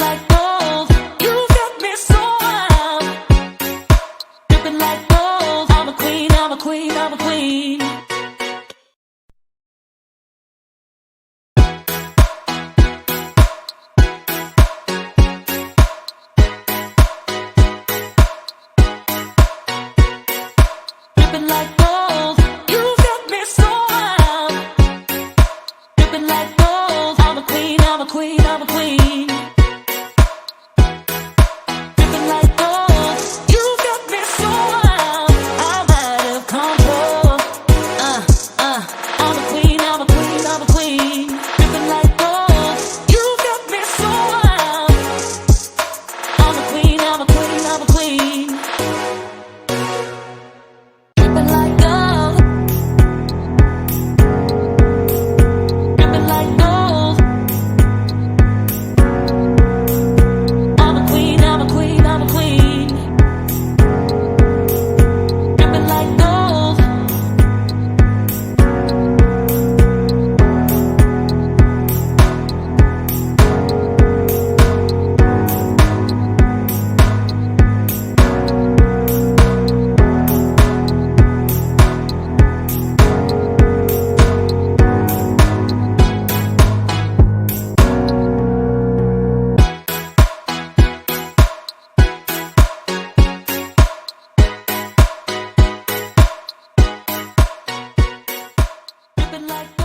like gold, you got me so wild. Dripping like gold, I'm a queen, I'm a queen, I'm a queen. Dripping like gold, you got me so wild. Dripping like gold, I'm a queen, I'm a queen, I'm a queen. Dripping like gold, you got me so wild. I'm out of control. I'm a queen, I'm a queen, I'm a queen. Dripping like gold, you got me so wild. I'm a queen, I'm a queen, I'm a queen. Dripping like gold, dripping like gold. I'm a queen, I'm a queen, I'm a queen. Dripping like gold. Dripping like